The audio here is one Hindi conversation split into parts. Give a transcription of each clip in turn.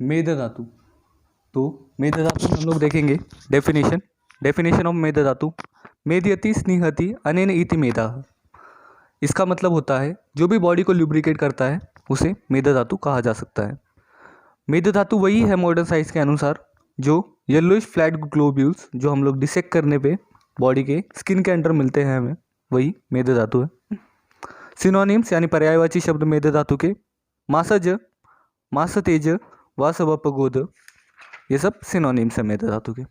मेद धातु। तो मेद धातु में हम लोग देखेंगे डेफिनेशन ऑफ मेद धातु। मेदयति स्निहति अनेन इति मेदा। इसका मतलब होता है जो भी बॉडी को ल्यूब्रिकेट करता है उसे मेद धातु कहा जा सकता है। मेद धातु वही है मॉडर्न साइंस के अनुसार जो येलोइश फ्लैट ग्लोब्यूल्स जो हम लोग डिसेक्ट करने पे बॉडी के स्किन के अंदर मिलते हैं हमें, वही मेद धातु है। सिनोनिम्स यानी पर्यायवाची शब्द मेद धातु के मासज, मासतेज, वासवपगोद, ये सब सिनोनिम्स है मेद धातु के।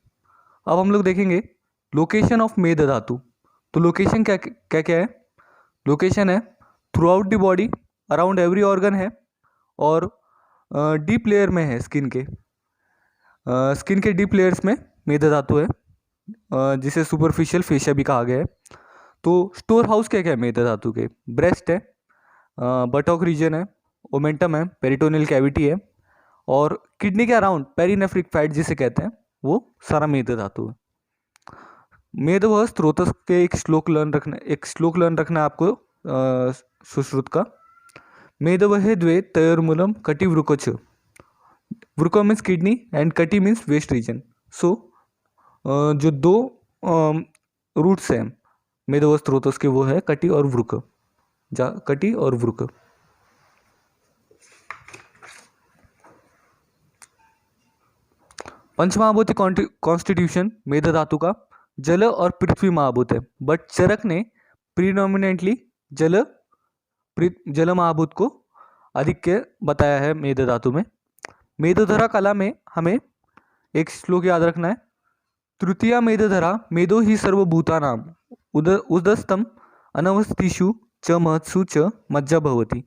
अब हम लोग देखेंगे लोकेशन ऑफ मेद धातु। तो लोकेशन क्या क्या क्या है? लोकेशन है through out the body, around every organ है, और डीप लेयर में है स्किन के डीप लेयर्स में मेद धातु है, जिसे सुपरफिशियल फेशिया भी कहा गया है। तो स्टोर हाउस क्या क्या है मेद धातु के? ब्रेस्ट है, बटॉक रीजन है, ओमेंटम है, पेरिटोनियल कैविटी है, और किडनी के अराउंड पेरिनेफ्रिक फैट जिसे कहते हैं वो सारा मेद धातु है। मेद व स्रोतस के एक श्लोक लर्न रखना है आपको सुश्रुत का। मेद वह द्वे तयोर्मूलम कटि वृकोच। वृको मीन्स किडनी एंड कटि मीन्स वेस्ट रीजन। सो जो दो रूट्स हैं मेद व स्रोतस के वो है कटि और वृक। कटि और वृक। पंचमहाभूत कॉन्स्टिट्यूशन मेद धातु का जल और पृथ्वी महाभूत है, बट चरक ने प्रीडोमिनेंटली जल महाभूत को आधिक्य बताया है मेद धातु में। मेदोधरा कला में हमें एक श्लोक याद रखना है। तृतीया मेदधरा मेदो ही सर्वभूतानाम उदस्तम अनवस्थिषु च महत्सु च मज्जा भवति।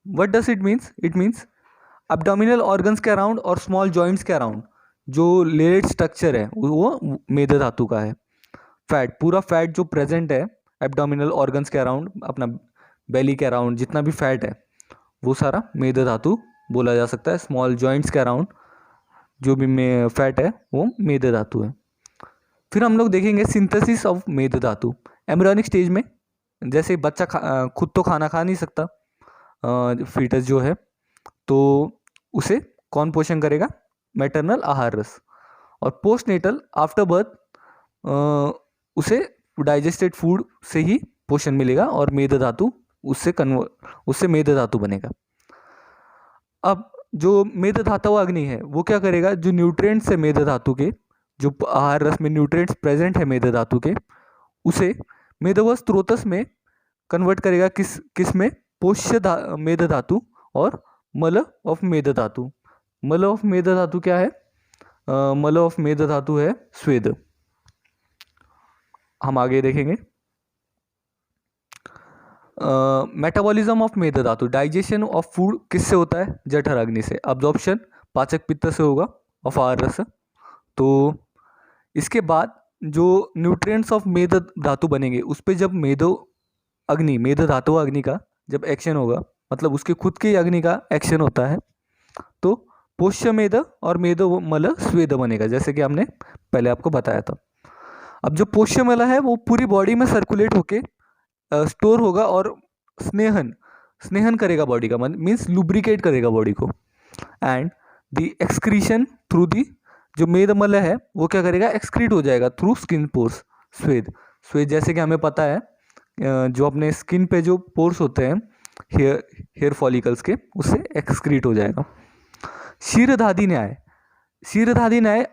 What does it means? It means abdominal organs के अराउंड और स्मॉल जॉइंट्स के अराउंड जो लेयर्ड स्ट्रक्चर है वो मेद धातु का है। फैट, पूरा फैट जो प्रेजेंट है एब्डोमिनल ऑर्गन्स के अराउंड, अपना बेली के अराउंड जितना भी फैट है वो सारा मेद धातु बोला जा सकता है। स्मॉल जॉइंट्स के अराउंड जो भी फैट है वो मेद धातु है। फिर हम लोग देखेंगे सिंथेसिस ऑफ मेद धातु। एम्ब्रियोनिक स्टेज में जैसे बच्चा खुद तो खाना खा नहीं सकता, फीटस जो है, तो उसे कौन पोषण करेगा? मैटरनल आहार रस। और पोस्टनेटल आफ्टर बर्थ उसे डाइजेस्टेड फूड से ही पोषण मिलेगा और मेद धातु उससे मेद धातु बनेगा। अब जो मेद धातु अग्नि है वो क्या करेगा? जो न्यूट्रिएंट्स है मेद धातु के, जो आहार रस में न्यूट्रिएंट्स प्रेजेंट है मेद धातु के, उसे मेदव स्रोतस में कन्वर्ट करेगा। किस में? पोष्य मेद धातु और मल ऑफ मेद धातु। मल ऑफ मेद धातु क्या है? मल ऑफ मेद धातु है स्वेद। हम आगे देखेंगे मेटाबॉलिज्म ऑफ मेद धातु। डाइजेशन ऑफ फूड किससे होता है? जठर अग्नि से। अब्जॉर्प्शन पाचक पित्त से होगा ऑफ आहार रस। तो इसके बाद जो न्यूट्रिएंट्स ऑफ मेद धातु बनेंगे उस पर जब मेद धातु अग्नि का जब एक्शन होगा, मतलब उसके खुद के अग्नि का एक्शन होता है, तो पोष्य मेद और मेद मल स्वेद बनेगा, जैसे कि हमने पहले आपको बताया था। अब जो पोष्य मल है वो पूरी बॉडी में सर्कुलेट होके स्टोर होगा और स्नेहन करेगा बॉडी का, मीन्स लुब्रिकेट करेगा बॉडी को। And the excretion through the, जो मेद मल है वो क्या करेगा? एक्सक्रीट हो जाएगा थ्रू स्किन पोर्स। स्वेद जैसे कि हमें पता है जो अपने स्किन पे जो पोर्स होते हैं हेयर फॉलिकल्स के, उससे एक्सक्रीट हो जाएगा। क्षीरधादी न्याय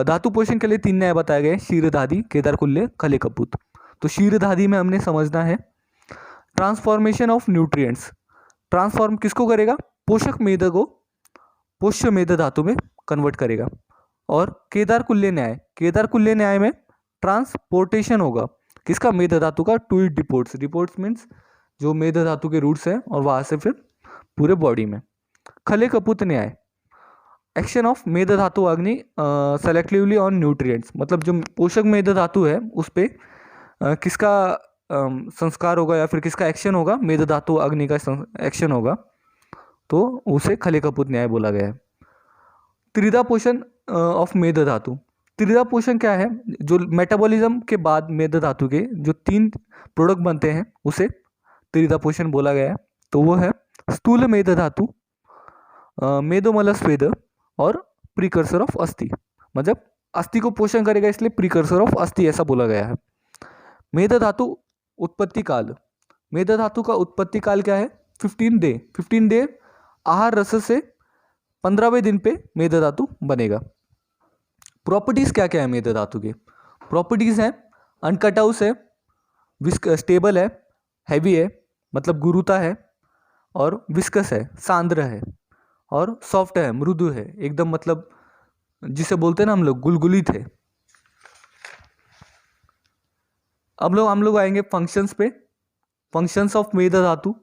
धातु पोषण के लिए 3 न्याय बताए गए। क्षीरधादी, केदारकुल्य, खले कपूत। तो क्षीरधादी में हमने समझना है ट्रांसफॉर्मेशन ऑफ न्यूट्रिएंट्स। ट्रांसफॉर्म किसको करेगा? पोषक मेद को पोष्य मेद धातु में कन्वर्ट करेगा। और केदारकुल्य न्याय में ट्रांसपोर्टेशन होगा किसका? मेद धातु का टू इट डिपोर्ट्स मीन्स जो मेद धातु के रूट्स हैं और वहां से फिर पूरे बॉडी में। खले कपूत न्याय एक्शन ऑफ मेद धातु अग्नि सेलेक्टिवली ऑन न्यूट्रिएंट्स, मतलब जो पोषक मेद धातु है उस पर किसका संस्कार होगा या फिर किसका एक्शन होगा? मेद धातु अग्नि का एक्शन होगा, तो उसे खले कपूत न्याय बोला गया है। त्रिधा पोषण ऑफ मेद धातु। त्रिधा पोषण क्या है? जो मेटाबॉलिज्म के बाद मेद धातु के जो 3 प्रोडक्ट बनते हैं उसे त्रिधा पोषण बोला गया है। तो वो है स्थूल मेद धातु, मेदोमल स्वेद, और प्रीकर्सर ऑफ अस्थि, मतलब अस्थि को पोषण करेगा इसलिए प्रीकर्सर ऑफ अस्थि ऐसा बोला गया है। मेद धातु उत्पत्ति काल, मेद धातु का उत्पत्ति काल क्या है? 15 डे आहार रस से 15वें दिन पे मेद धातु बनेगा। प्रॉपर्टीज क्या क्या है मेद धातु के? प्रॉपर्टीज हैं अनकटआउस है, स्टेबल है, हैवी है मतलब गुरुता है, और विस्कस है सांद्र है, और सॉफ्ट है मृदु है एकदम, मतलब जिसे बोलते हैं ना हम लोग गुलगुलित है। अब हम लोग आएंगे फंक्शंस पे, फंक्शंस ऑफ मेद धातु।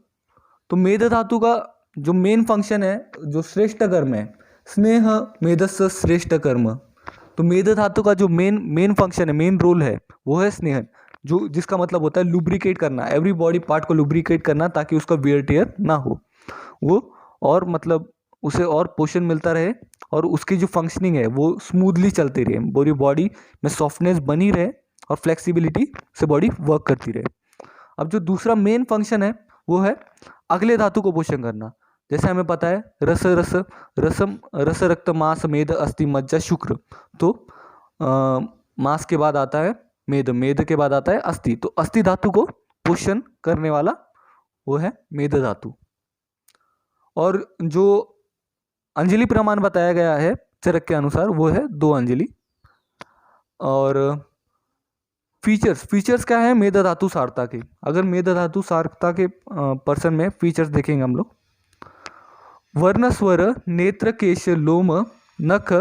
तो मेद धातु का जो मेन फंक्शन है, जो श्रेष्ठ कर्म है, स्नेह मेदस्य श्रेष्ठ कर्म। तो मेद धातु का जो मेन फंक्शन है, मेन रोल है, वो है स्नेह, जो जिसका मतलब होता है लुब्रिकेट करना, एवरी बॉडी पार्ट को लुब्रिकेट करना ताकि उसका वियर टियर ना हो वो, और मतलब उसे और पोषण मिलता रहे, और उसकी जो फंक्शनिंग है वो स्मूथली चलती रहे, पूरी बॉडी में सॉफ्टनेस बनी रहे और फ्लेक्सिबिलिटी से बॉडी वर्क करती रहे। अब जो दूसरा मेन फंक्शन है वो है अगले धातु को पोषण करना। जैसे हमें पता है रस रक्त मांस मेद अस्थि मज्जा शुक्र, तो मांस के बाद आता है मेद, मेद के बाद आता है अस्थि, तो अस्थि धातु को पोषण करने वाला वो है मेद धातु। और जो अंजलि प्रमाण बताया गया है चरक के अनुसार वो है 2 अंजलि। और फीचर्स क्या है मेद धातु सारता के? अगर मेद धातु सारता के पर्सन में फीचर्स देखेंगे हम लोग, वर्ण स्वर नेत्र केश लोम नख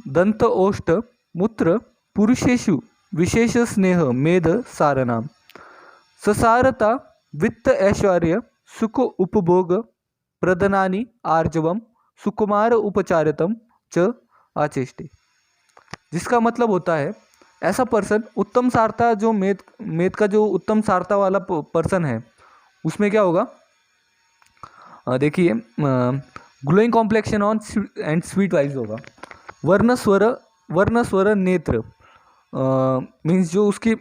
दंत ओष्ठ मूत्र पुरुषेषु विशेष स्नेह मेद सारनाम, ससारता वित्त ऐश्वर्य सुख उपभोग प्रदनानि आर्जवम सुकुमार उपचारितम च आचेष्टे। जिसका मतलब होता है ऐसा पर्सन उत्तम सारता, जो मेद का जो उत्तम सारता वाला पर्सन है उसमें क्या होगा, देखिए glowing complexion on and sweet wise होगा। वर्ण स्वर नेत्र मीन्स जो उसकी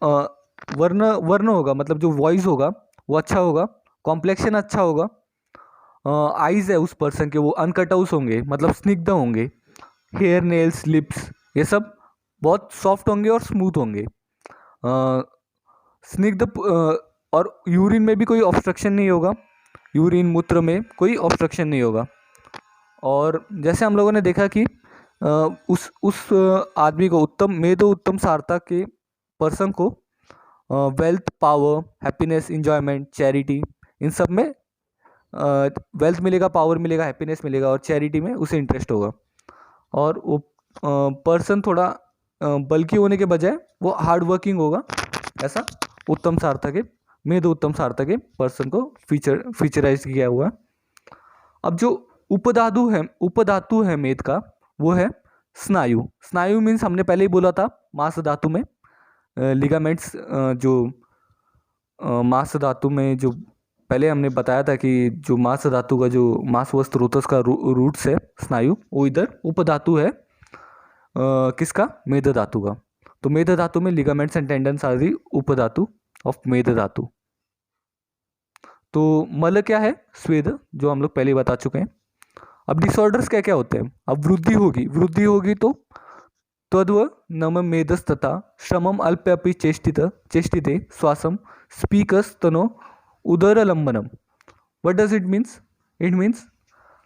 वर्ण होगा, मतलब जो वॉइस होगा वो अच्छा होगा, कॉम्प्लेक्शन अच्छा होगा, आइज है उस पर्सन के वो अनकटआउस होंगे, मतलब स्निग्ध होंगे, हेयर नेल्स लिप्स ये सब बहुत सॉफ्ट होंगे और स्मूथ होंगे, स्निग्ध, और यूरिन में भी कोई ऑब्स्ट्रक्शन नहीं होगा, यूरिन मूत्र में कोई ऑब्स्ट्रक्शन नहीं होगा। और जैसे हम लोगों ने देखा कि उस आदमी को उत्तम सारता के पर्सन को wealth power happiness enjoyment charity इन सब में वेल्थ मिलेगा, पावर मिलेगा, हैप्पीनेस मिलेगा, और चैरिटी में उसे इंटरेस्ट होगा। और वो पर्सन थोड़ा बल्कि होने के बजाय वो हार्ड वर्किंग होगा, ऐसा उत्तम सारता के उत्तम सारता के पर्सन को फीचराइज किया हुआ है। अब जो उपधातु है मेद का वो है स्नायु। स्नायु मीन्स हमने पहले ही बोला था मांस धातु में लिगामेंट्स, जो मांस धातु में जो पहले हमने बताया था कि जो मांस धातु का जो मांस व स्त्रोतस का रूट्स है स्नायु, वो इधर उपधातु है किसका? मेद धातु का। तो मेद धातु में ligaments and tendons are the उपधातु ऑफ मेद धातु। तो मल क्या है? स्वेद, जो हम लोग पहले बता चुके हैं। अब डिसऑर्डर्स क्या क्या होते हैं? अब वृद्धि होगी तो त्वद्व नम मेदस तथा श्रमम अल्प्यपि चेष्टिते श्वासम स्पीकस तनो उदर लंबनम। What does it means? It means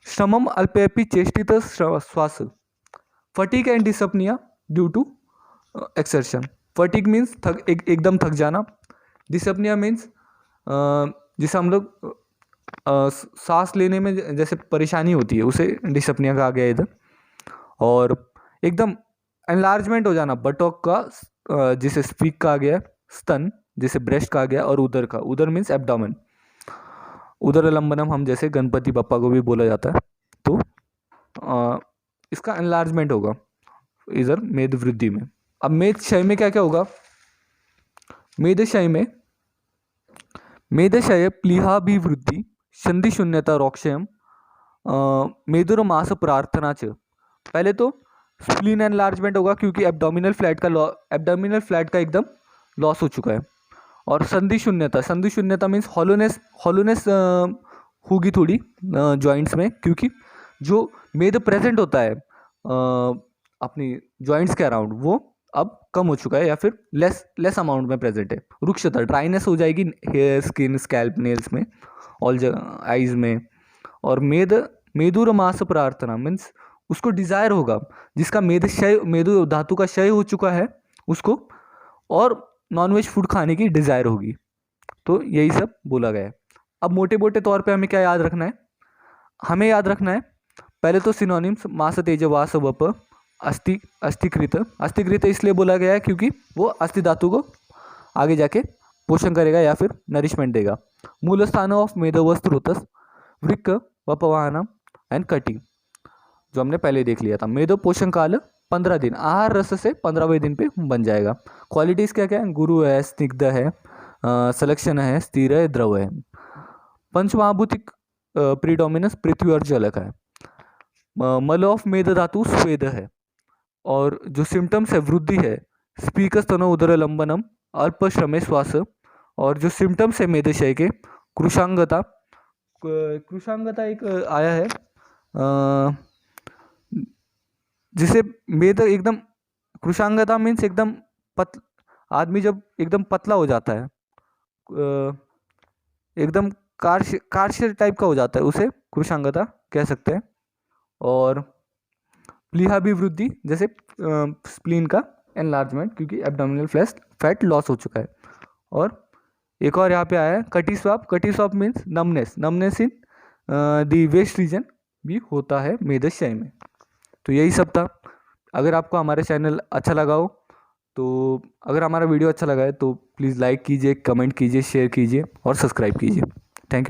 श्रमम अल्प्यपि चेष्टित श्वास, fatigue and dyspnoea due to exertion. Fatigue means एकदम थक जाना, डिसअपनिया मीन्स जिसे हम लोग सांस लेने में जैसे परेशानी होती है उसे डिसअपनिया कहा गया इधर। और एकदम एनलार्जमेंट हो जाना बटॉक का, जिसे स्पीक कहा गया, स्तन जिसे ब्रेस्ट कहा गया, और उदर का, उदर मीन्स एब्डोमेन, उदर लंबनम हम जैसे गणपति बप्पा को भी बोला जाता है। तो इसका एनलार्जमेंट होगा इधर मेद वृद्धि में। अब मेद क्षय में क्या क्या होगा? मेदक्षय प्लीहाभिवृद्धि संधि शून्यता रोक्षयम मेदुर मास प्रार्थना च। पहले तो स्प्लीन एनलार्जमेंट होगा क्योंकि एब्डोमिनल फ्लैट का एकदम लॉस हो चुका है। और संधि शून्यता मीन्स हॉलोनेस होगी थोड़ी जॉइंट्स में, क्योंकि जो मेद प्रेजेंट होता है अपनी जॉइंट्स के अराउंड, वो अब कम हो चुका है या फिर लेस अमाउंट में प्रेजेंट है। रुक्षता, ड्राइनेस हो जाएगी हेयर, स्किन, स्कैल्प, नेल्स में, ऑल जगह, आइज में। और मेदुर मास प्रार्थना मीन्स उसको डिजायर होगा, जिसका मेदु धातु का क्षय हो चुका है उसको, और नॉनवेज फूड खाने की डिजायर होगी। तो यही सब बोला गया है। अब मोटे मोटे तौर पे हमें क्या याद रखना है? हमें याद रखना है पहले तो सिनोनिम्स, मास, तेज, वास, वप, अस्थिकृत इसलिए बोला गया है क्योंकि वो अस्थि धातु को आगे जाके पोषण करेगा या फिर नरिशमेंट देगा। मूल स्थान ऑफ मेदो स्रोतस, वृक्क, वपवाहनम एंड कटी, जो हमने पहले देख लिया था। मेदो पोषण काल 15 दिन, आहार रस से 15वें दिन पे बन जाएगा। क्वालिटीज क्या क्या है? गुरु है, स्निग्ध है, सलक्षण है, स्थिर है, द्रव है। पंचमहाभूतिक प्रीडोमिनेंस पृथ्वी और जल का है। मल ऑफ मेद धातु स्वेद है। और जो सिम्टम्स है वृद्धि है, स्पीक स्तन उदर लंबनम, अल्प श्रमे श्वास। और जो सिम्टम्स है मेदशय के, कृशांगता, कृशांगता एक आया है जिसे मेद एकदम, कृशांगता मीन्स एकदम आदमी जब एकदम पतला हो जाता है, एकदम कार्श्य टाइप का हो जाता है, उसे कृशांगता कह सकते हैं। और प्लीहा भी वृद्धि, जैसे स्प्लीन का एनलार्जमेंट, क्योंकि एब्डोमिनल फैट लॉस हो चुका है। और एक और यहाँ पे आया है कटी स्वाप मीन्स नमनेस इन दी वेस्ट रीजन भी होता है मेदशय में। तो यही सब था। अगर आपको हमारा चैनल अच्छा लगा हो, तो अगर हमारा वीडियो अच्छा लगा है तो प्लीज़ लाइक कीजिए, कमेंट कीजिए, शेयर कीजिए और सब्सक्राइब कीजिए। Thank you.